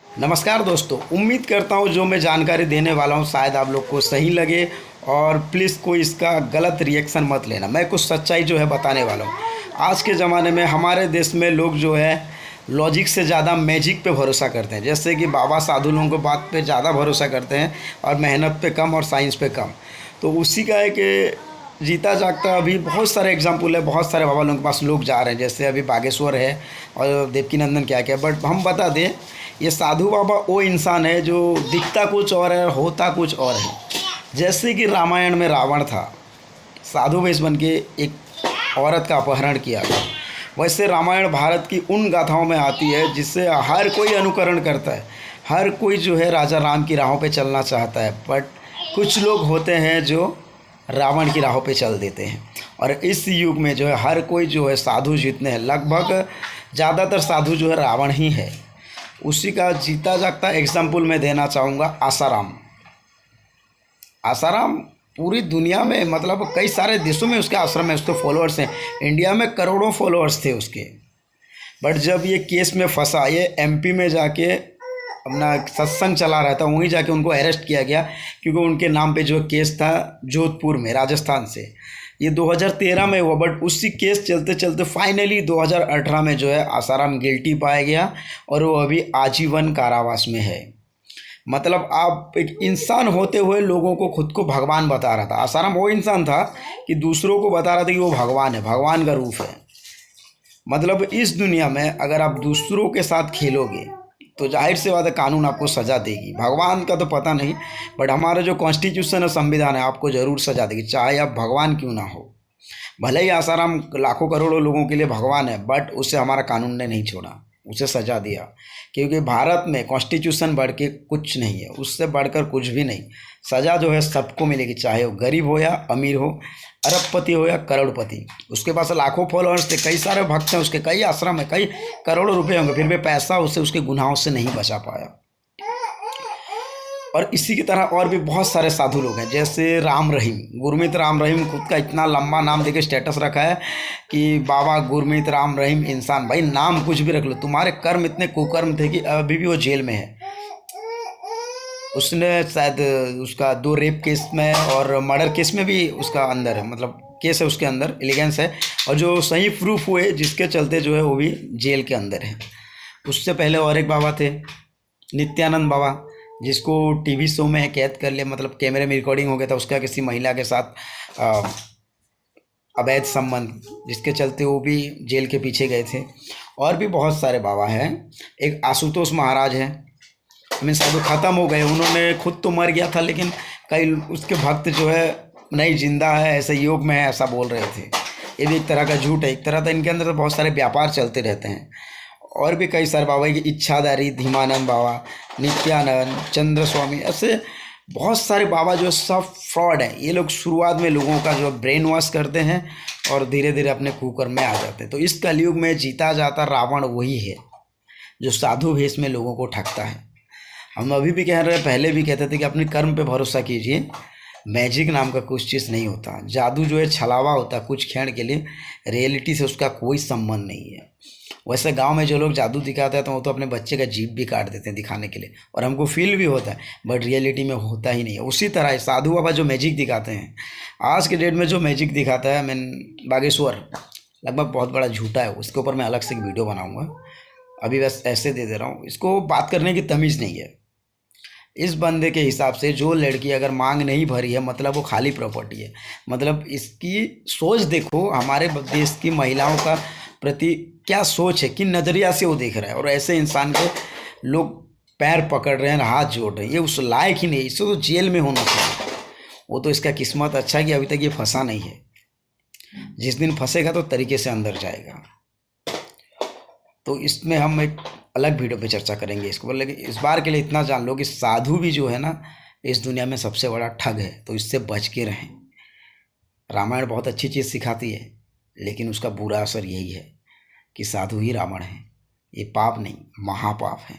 नमस्कार दोस्तों, उम्मीद करता हूँ जो मैं जानकारी देने वाला हूँ शायद आप लोग को सही लगे और प्लीज़ कोई इसका गलत रिएक्शन मत लेना। मैं कुछ सच्चाई जो है बताने वाला हूँ। आज के ज़माने में हमारे देश में लोग जो है लॉजिक से ज़्यादा मैजिक पे भरोसा करते हैं। जैसे कि बाबा साधु लोगों को बात पे ज़्यादा भरोसा करते हैं और मेहनत पे कम और साइंस पे कम। तो उसी का है कि जीता जागता अभी बहुत सारे एग्जाम्पल है, बहुत सारे बाबा लोगों के पास लोग जा रहे हैं। जैसे अभी बागेश्वर है और देवकीनंदन क्या क्या। बट हम बता दें, ये साधु बाबा वो इंसान है जो दिखता कुछ और है, होता कुछ और है। जैसे कि रामायण में रावण था, साधु वेश बन के एक औरत का अपहरण किया गया। वैसे रामायण भारत की उन गाथाओं में आती है जिससे हर कोई अनुकरण करता है, हर कोई जो है राजा राम की राहों पे चलना चाहता है। बट कुछ लोग होते हैं जो रावण की राहों पे चल देते हैं। और इस युग में जो है हर कोई जो है साधु जितने हैं, लगभग ज़्यादातर साधु जो है रावण ही है। उसी का जीता जागता एग्जाम्पल मैं देना चाहूँगा आसाराम। आसाराम पूरी दुनिया में, मतलब कई सारे देशों में उसके आश्रम है, उसके फॉलोअर्स हैं। इंडिया में करोड़ों फॉलोअर्स थे उसके। बट जब ये केस में फंसा, ये एमपी में जाके अपना सत्संग चला रहा था, वहीं जाके उनको अरेस्ट किया गया क्योंकि उनके नाम पे जो केस था जोधपुर में, राजस्थान से। ये 2013 में हुआ। बट उसी केस चलते चलते फाइनली 2018 में जो है आसाराम गिल्टी पाया गया और वो अभी आजीवन कारावास में है। मतलब आप एक इंसान होते हुए लोगों को खुद को भगवान बता रहा था। आसाराम वो इंसान था कि दूसरों को बता रहा था कि वो भगवान है, भगवान का रूप है। मतलब इस दुनिया में अगर आप दूसरों के साथ खेलोगे तो जाहिर सी बात है कानून आपको सज़ा देगी। भगवान का तो पता नहीं, बट हमारा जो कॉन्स्टिट्यूशन है, संविधान है, आपको ज़रूर सज़ा देगी, चाहे आप भगवान क्यों ना हो। भले ही आसाराम लाखों करोड़ों लोगों के लिए भगवान है, बट उससे हमारा कानून ने नहीं छोड़ा, उसे सज़ा दिया। क्योंकि भारत में कॉन्स्टिट्यूशन बढ़ के कुछ नहीं है, उससे बढ़कर कुछ भी नहीं। सज़ा जो है सबको मिलेगी, चाहे वो गरीब हो या अमीर हो, अरबपति हो या करोड़पति। उसके पास लाखों फॉलोअर्स थे, कई सारे भक्त हैं उसके, कई आश्रम है, कई करोड़ों रुपए होंगे, फिर भी पैसा उसे उसके गुनाहों से नहीं बचा पाया। और इसी की तरह और भी बहुत सारे साधु लोग हैं, जैसे राम रहीम, गुरमीत राम रहीम। खुद का इतना लंबा नाम देके स्टेटस रखा है कि बाबा गुरमीत राम रहीम इंसान। भाई नाम कुछ भी रख लो, तुम्हारे कर्म इतने कुकर्म थे कि अभी भी वो जेल में है। उसने शायद उसका 2 रेप केस में और मर्डर केस में भी उसका अंदर है, मतलब केस है उसके अंदर, एलिगेंस है। और जो सही प्रूफ हुए जिसके चलते जो है वो भी जेल के अंदर है। उससे पहले और एक बाबा थे, नित्यानंद बाबा, जिसको टीवी शो में कैद कर लिया, मतलब कैमरे में रिकॉर्डिंग हो गया था उसका किसी महिला के साथ अवैध संबंध, जिसके चलते वो भी जेल के पीछे गए थे। और भी बहुत सारे बाबा हैं। एक आशुतोष महाराज हैं, मीन्स वो ख़त्म हो गए, उन्होंने खुद तो मर गया था, लेकिन कई उसके भक्त जो है नहीं, जिंदा है, ऐसे योग में है, ऐसा बोल रहे थे। ये भी एक तरह का झूठ है, एक तरह का इनके अंदर तो बहुत सारे व्यापार चलते रहते हैं। और भी कई सारे बाबा की इच्छाधारी, धीमानंद बाबा, नित्यानंद, चंद्र स्वामी, ऐसे बहुत सारे बाबा जो सब फ्रॉड हैं। ये लोग शुरुआत में लोगों का जो ब्रेन वॉश करते हैं और धीरे धीरे अपने कुकर्म में आ जाते हैं। तो इस कलयुग में जीता जाता रावण वही है जो साधु वेश में लोगों को ठगता है। हम अभी भी कह रहे हैं, पहले भी कहते थे कि अपने कर्म पे भरोसा कीजिए। मैजिक नाम का कुछ चीज़ नहीं होता। जादू जो है छलावा होता है कुछ क्षण के लिए, रियलिटी से उसका कोई संबंध नहीं है। वैसे गांव में जो लोग जादू दिखाते हैं तो वो तो अपने बच्चे का जीभ भी काट देते हैं दिखाने के लिए, और हमको फील भी होता है, बट रियलिटी में होता ही नहीं है। उसी तरह साधु बाबा जो मैजिक दिखाते हैं, आज के डेट में जो मैजिक दिखाता है, बागेश्वर लगभग बहुत बड़ा झूठा है। उसके ऊपर मैं अलग से एक वीडियो बनाऊँगा, अभी बस ऐसे दे रहा हूँ। इसको बात करने की तमीज़ नहीं है। इस बंदे के हिसाब से जो लड़की अगर मांग नहीं भरी है, मतलब वो खाली प्रॉपर्टी है। मतलब इसकी सोच देखो, हमारे देश की महिलाओं का प्रति क्या सोच है, किन नज़रिया से वो देख रहा है। और ऐसे इंसान के लोग पैर पकड़ रहे हैं, हाथ जोड़ रहे हैं। ये उस लायक ही नहीं, इससे तो जेल में होना चाहिए। वो तो इसका किस्मत अच्छा है कि अभी तक ये फंसा नहीं है। जिस दिन फंसेगा तो तरीके से अंदर जाएगा। तो इसमें हम एक अलग वीडियो पे चर्चा करेंगे इसको, लेकिन इस बार के लिए इतना जान लो कि साधु भी जो है ना, इस दुनिया में सबसे बड़ा ठग है। तो इससे बच के रहें। रामायण बहुत अच्छी चीज़ सिखाती है, लेकिन उसका बुरा असर यही है कि साधु ही रावण है। ये पाप नहीं, महापाप है।